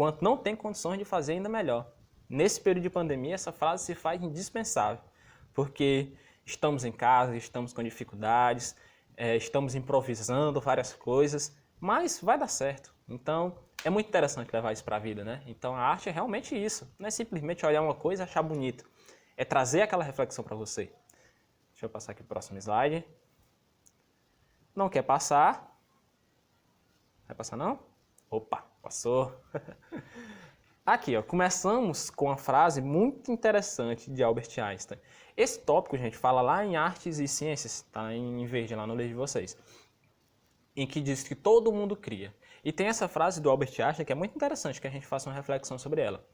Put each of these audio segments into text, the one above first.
quanto não tem condições de fazer ainda melhor. Nesse período de pandemia, essa frase se faz indispensável, porque estamos em casa, estamos com dificuldades, estamos improvisando várias coisas, mas vai dar certo. Então, é muito interessante levar isso para a vida, né? Então, a arte é realmente isso. Não é simplesmente olhar uma coisa e achar bonito. É trazer aquela reflexão para você. Deixa eu passar aqui para o próximo slide. Não quer passar? Vai passar não? Opa, passou. Aqui, ó, começamos com uma frase muito interessante de Albert Einstein. Esse tópico, gente, fala lá em Artes e Ciências, tá em verde lá no livro de vocês, em que diz que todo mundo cria. E tem essa frase do Albert Einstein que é muito interessante, que a gente faça uma reflexão sobre ela.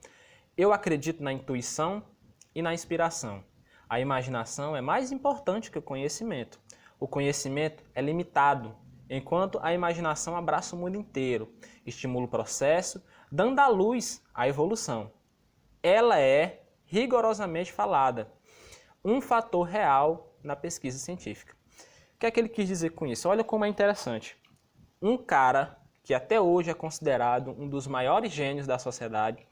Eu acredito na intuição e na inspiração. A imaginação é mais importante que o conhecimento. O conhecimento é limitado, enquanto a imaginação abraça o mundo inteiro, estimula o processo, dando à luz a evolução. Ela é, rigorosamente falada, um fator real na pesquisa científica. O que é que ele quis dizer com isso? Olha como é interessante. Um cara que até hoje é considerado um dos maiores gênios da sociedade,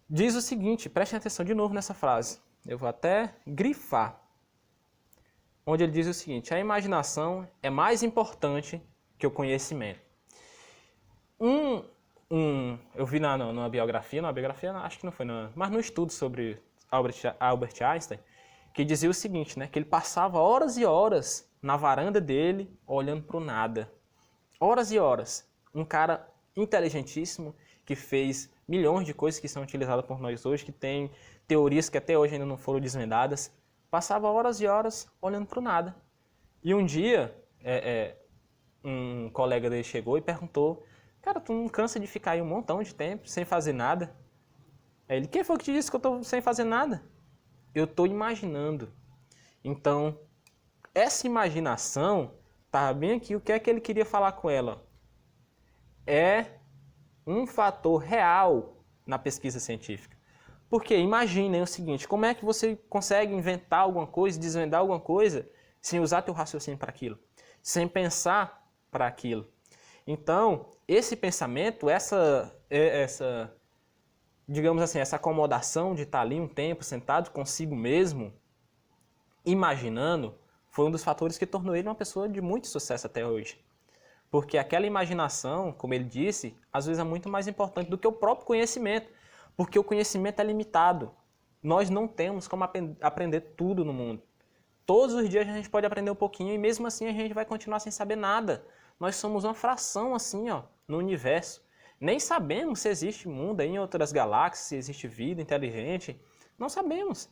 diz o seguinte, prestem atenção de novo nessa frase, eu vou até grifar, onde ele diz o seguinte: a imaginação é mais importante que o conhecimento. Eu vi numa biografia, acho que não foi, mas num estudo sobre Albert Einstein, que dizia o seguinte, né, que ele passava horas e horas na varanda dele olhando para o nada. Horas e horas. Um cara inteligentíssimo que fez milhões de coisas que são utilizadas por nós hoje, que tem teorias que até hoje ainda não foram desvendadas. Passava horas e horas olhando para o nada. E um dia, um colega dele chegou e perguntou: cara, tu não cansa de ficar aí um montão de tempo sem fazer nada? Aí ele: quem foi que te disse que eu estou sem fazer nada? Eu estou imaginando. Então, essa imaginação, tá bem aqui, o que é que ele queria falar com ela? É um fator real na pesquisa científica. Porque imaginem o seguinte, como é que você consegue inventar alguma coisa, desvendar alguma coisa, sem usar teu raciocínio para aquilo, sem pensar para aquilo. Então, esse pensamento, digamos assim, essa acomodação de estar ali um tempo sentado consigo mesmo, imaginando, foi um dos fatores que tornou ele uma pessoa de muito sucesso até hoje. Porque aquela imaginação, como ele disse, às vezes é muito mais importante do que o próprio conhecimento. Porque o conhecimento é limitado. Nós não temos como aprender tudo no mundo. Todos os dias a gente pode aprender um pouquinho e mesmo assim a gente vai continuar sem saber nada. Nós somos uma fração assim, ó, no universo. Nem sabemos se existe mundo em outras galáxias, se existe vida inteligente. Não sabemos.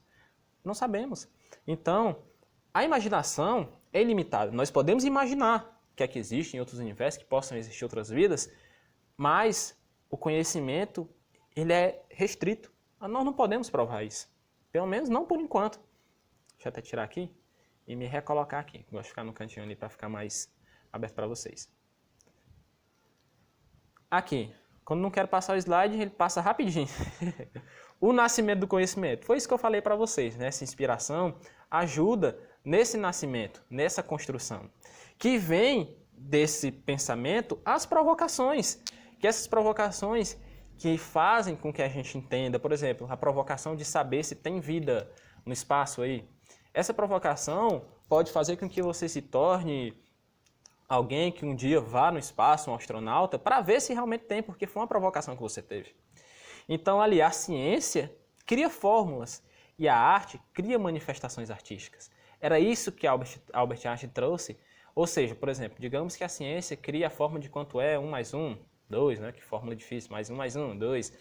Não sabemos. Então, a imaginação é ilimitada. Nós podemos imaginar que é que existe em outros universos, que possam existir outras vidas, mas o conhecimento ele é restrito. Nós não podemos provar isso. Pelo menos não por enquanto. Deixa eu até tirar aqui e me recolocar aqui. Gosto de ficar no cantinho ali para ficar mais aberto para vocês. Aqui, quando não quero passar o slide, ele passa rapidinho. O nascimento do conhecimento. Foi isso que eu falei para vocês, né? Essa inspiração ajuda nesse nascimento, nessa construção. Que vem desse pensamento as provocações. Que essas provocações que fazem com que a gente entenda, por exemplo, a provocação de saber se tem vida no espaço aí. Essa provocação pode fazer com que você se torne alguém que um dia vá no espaço, um astronauta, para ver se realmente tem, porque foi uma provocação que você teve. Então, ali, a ciência cria fórmulas e a arte cria manifestações artísticas. Era isso que Albert Einstein trouxe. Ou seja, por exemplo, digamos que a ciência cria a fórmula de quanto é 1 mais 1, 2, né? Que fórmula difícil, mais 1, 2.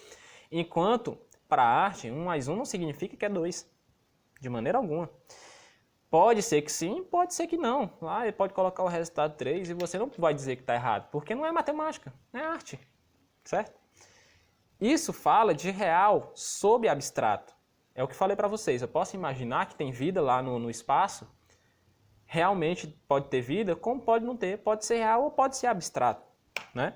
Enquanto, para a arte, 1 mais 1 não significa que é 2, de maneira alguma. Pode ser que sim, pode ser que não. Ele pode colocar o resultado 3 e você não vai dizer que está errado, porque não é matemática, é arte, certo? Isso fala de real sob abstrato. É o que falei para vocês. Eu posso imaginar que tem vida lá no espaço. Realmente pode ter vida, como pode não ter. Pode ser real ou pode ser abstrato, né?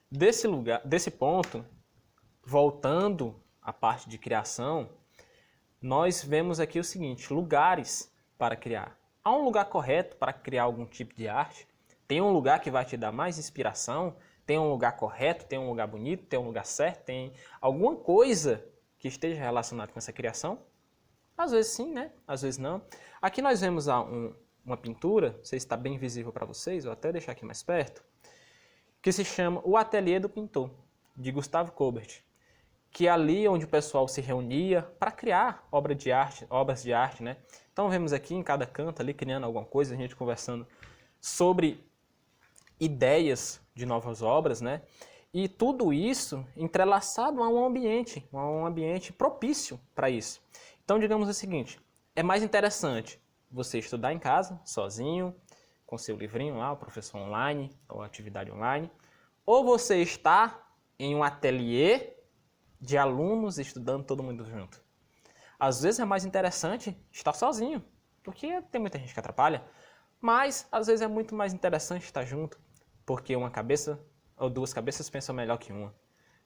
Desse ponto, voltando à parte de criação, nós vemos aqui o seguinte: lugares para criar. Há um lugar correto para criar algum tipo de arte? Tem um lugar que vai te dar mais inspiração? Tem um lugar correto, tem um lugar bonito, tem um lugar certo, tem alguma coisa que esteja relacionada com essa criação? Às vezes sim, né? Às vezes não. Aqui nós vemos uma pintura, não sei se está bem visível para vocês, vou até deixar aqui mais perto, que se chama O Ateliê do Pintor, de Gustave Courbet, que é ali onde o pessoal se reunia para criar obras de arte, né? Então vemos aqui em cada canto ali criando alguma coisa, a gente conversando sobre ideias de novas obras, né? E tudo isso entrelaçado a um ambiente propício para isso. Então digamos o seguinte, é mais interessante você estudar em casa, sozinho, com seu livrinho lá, o professor online, ou atividade online, ou você está em um ateliê de alunos estudando todo mundo junto. Às vezes é mais interessante estar sozinho, porque tem muita gente que atrapalha, mas às vezes é muito mais interessante estar junto, porque uma cabeça ou duas cabeças pensam melhor que uma.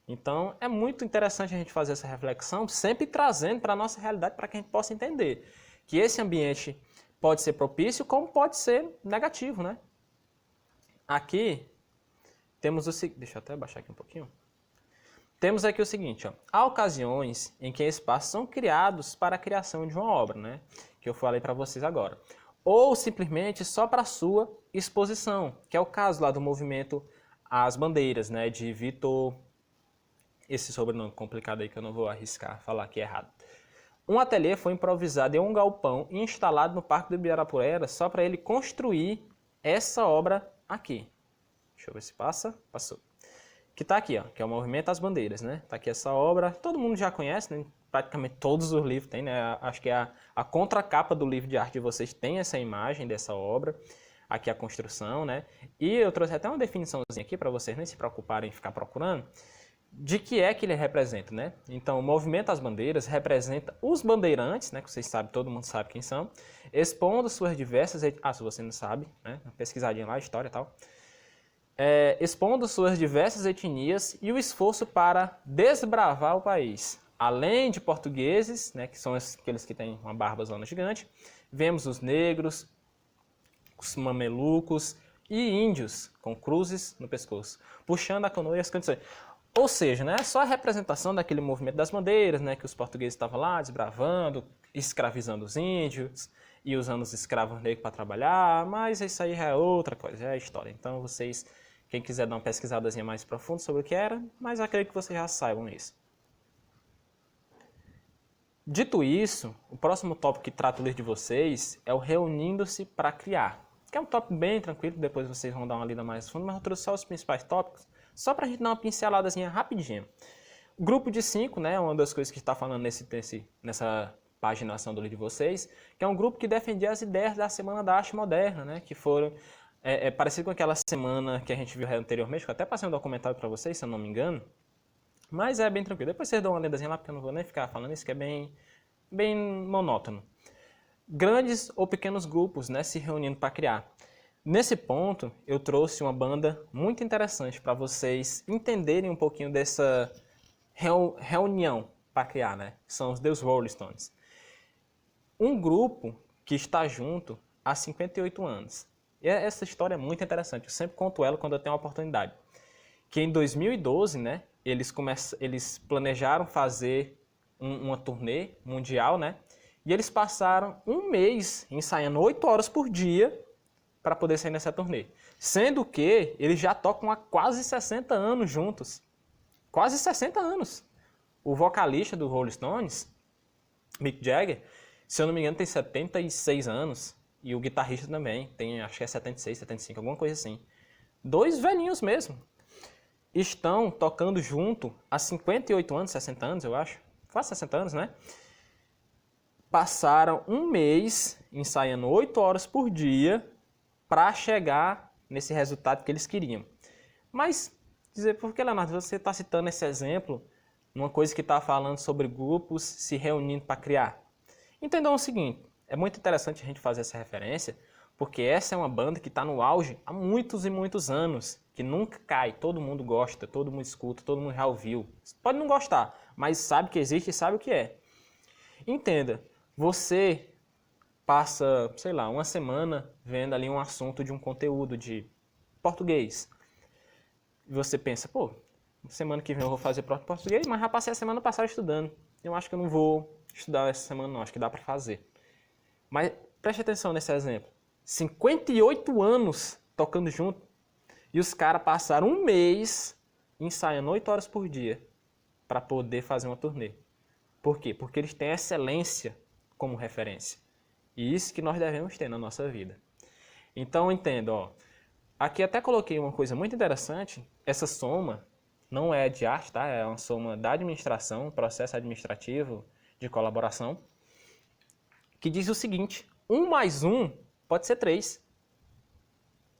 Então é muito interessante a gente fazer essa reflexão, sempre trazendo para a nossa realidade para que a gente possa entender que esse ambiente pode ser propício como pode ser negativo, né? Aqui temos o seguinte, deixa eu até baixar aqui um pouquinho. Temos aqui o seguinte, ó, há ocasiões em que espaços são criados para a criação de uma obra, né? Que eu falei para vocês agora. Ou simplesmente só para a sua exposição, que é o caso lá do movimento As Bandeiras, né? De Vitor, esse sobrenome complicado aí que eu não vou arriscar falar que é errado. Um ateliê foi improvisado em um galpão e instalado no Parque do Ibirapuera só para ele construir essa obra aqui. Deixa eu ver se passa. Passou. Que está aqui, ó, que é o Movimento às Bandeiras, né? Está aqui essa obra, todo mundo já conhece, né? Praticamente todos os livros têm, né? Acho que a contracapa do livro de arte de vocês tem essa imagem dessa obra. Aqui a construção, né? E eu trouxe até uma definiçãozinha aqui para vocês nem se preocuparem em ficar procurando, de que é que ele representa, né? Então, o Movimento às Bandeiras representa os bandeirantes, né? Que vocês sabem, todo mundo sabe quem são, expondo suas diversas... se você não sabe, né? Pesquisadinha lá, história e tal. Expondo suas diversas etnias e o esforço para desbravar o país. Além de portugueses, né, que são aqueles que têm uma barba zona gigante, vemos os negros, os mamelucos e índios com cruzes no pescoço, puxando a canoa e as condições. Ou seja, né, só a representação daquele movimento das bandeiras, né, que os portugueses estavam lá desbravando, escravizando os índios e usando os escravos negros para trabalhar, mas isso aí já é outra coisa, é a história. Então vocês... Quem quiser dar uma pesquisadazinha mais profunda sobre o que era, mas acredito que vocês já saibam isso. Dito isso, o próximo tópico que trata o livro de vocês é o Reunindo-se para Criar, que é um tópico bem tranquilo, depois vocês vão dar uma lida mais fundo, mas eu trouxe só os principais tópicos, só para a gente dar uma pinceladazinha rapidinho. O grupo de 5, né, é uma das coisas que está falando nessa paginação do livro de vocês, que é um grupo que defendia as ideias da Semana da Arte Moderna, né, que foram... parecido com aquela semana que a gente viu anteriormente, que eu até passei um documentário para vocês, se eu não me engano. Mas é bem tranquilo. Depois vocês dão uma lendazinha lá, porque eu não vou nem ficar falando isso, que é bem monótono. Grandes ou pequenos grupos, né, se reunindo para criar. Nesse ponto, eu trouxe uma banda muito interessante para vocês entenderem um pouquinho dessa reunião para criar, né? São os The Rolling Stones. Um grupo que está junto há 58 anos. E essa história é muito interessante, eu sempre conto ela quando eu tenho a oportunidade. Que em 2012, né, eles planejaram fazer uma turnê mundial, né, e eles passaram um mês ensaiando 8 horas por dia para poder sair nessa turnê. Sendo que eles já tocam há quase 60 anos juntos. Quase 60 anos. O vocalista do Rolling Stones, Mick Jagger, se eu não me engano, tem 76 anos. E o guitarrista também, tem acho que é 76, 75, alguma coisa assim. Dois velhinhos mesmo. Estão tocando junto há 58 anos, 60 anos eu acho. Quase 60 anos, né? Passaram um mês ensaiando 8 horas por dia para chegar nesse resultado que eles queriam. Mas, dizer, por que, Leonardo, você está citando esse exemplo numa coisa que está falando sobre grupos se reunindo para criar? Entendam o seguinte, é muito interessante a gente fazer essa referência, porque essa é uma banda que está no auge há muitos e muitos anos, que nunca cai, todo mundo gosta, todo mundo escuta, todo mundo já ouviu. Pode não gostar, mas sabe que existe e sabe o que é. Entenda, você passa, sei lá, uma semana vendo ali um assunto de um conteúdo de português. E você pensa, pô, semana que vem eu vou fazer prova de português, mas já passei a semana passada estudando. Eu acho que eu não vou estudar essa semana não, acho que dá para fazer. Mas preste atenção nesse exemplo. 58 anos tocando junto e os caras passaram um mês ensaiando 8 horas por dia para poder fazer uma turnê. Por quê? Porque eles têm excelência como referência. E isso que nós devemos ter na nossa vida. Então, entendo, ó. Aqui até coloquei uma coisa muito interessante. Essa soma não é de arte, tá? É uma soma da administração, processo administrativo de colaboração, que diz o seguinte: 1 mais 1 pode ser 3.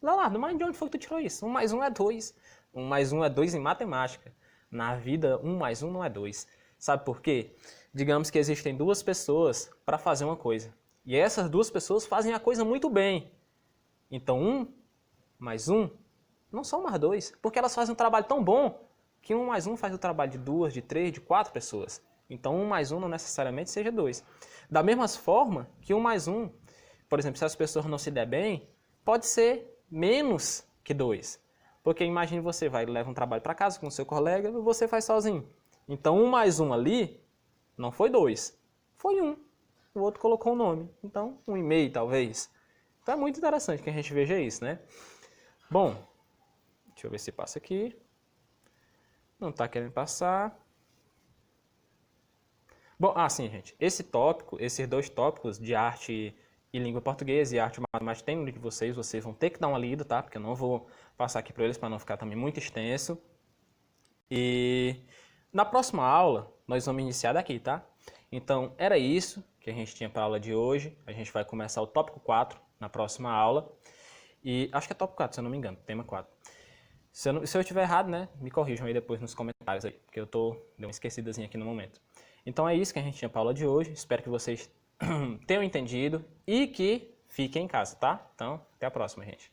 Leonardo, mas de onde foi que tu tirou isso? 1 mais 1 é 2. 1 mais 1 é 2 em matemática. Na vida, 1 mais 1 não é 2. Sabe por quê? Digamos que existem duas pessoas para fazer uma coisa. E essas duas pessoas fazem a coisa muito bem. Então, 1 mais 1 não são mais 2, porque elas fazem um trabalho tão bom que 1 mais 1 faz o trabalho de 2, de 3, de 4 pessoas. Então, 1 mais 1 não necessariamente seja 2. Da mesma forma que 1 mais 1, por exemplo, se as pessoas não se der bem, pode ser menos que 2. Porque imagine você vai levar um trabalho para casa com o seu colega e você faz sozinho. Então, 1 mais 1 ali não foi 2, foi 1. O outro colocou um nome. Então, 1,5 talvez. Então, é muito interessante que a gente veja isso, né? Bom, deixa eu ver se passa aqui. Não está querendo passar. Bom, sim, gente. Esse tópico, esses dois tópicos de arte e língua portuguesa e arte matemática tem no livro de vocês vão ter que dar uma lida, tá? Porque eu não vou passar aqui para eles para não ficar também muito extenso. E na próxima aula nós vamos iniciar daqui, tá? Então, era isso que a gente tinha para a aula de hoje. A gente vai começar o tópico 4 na próxima aula. E acho que é tópico 4, se eu não me engano, tema 4. Se eu estiver errado, né, me corrijam aí depois nos comentários aí, porque eu dei uma esquecidazinha aqui no momento. Então é isso que a gente tinha para a aula de hoje. Espero que vocês tenham entendido e que fiquem em casa, tá? Então, até a próxima, gente.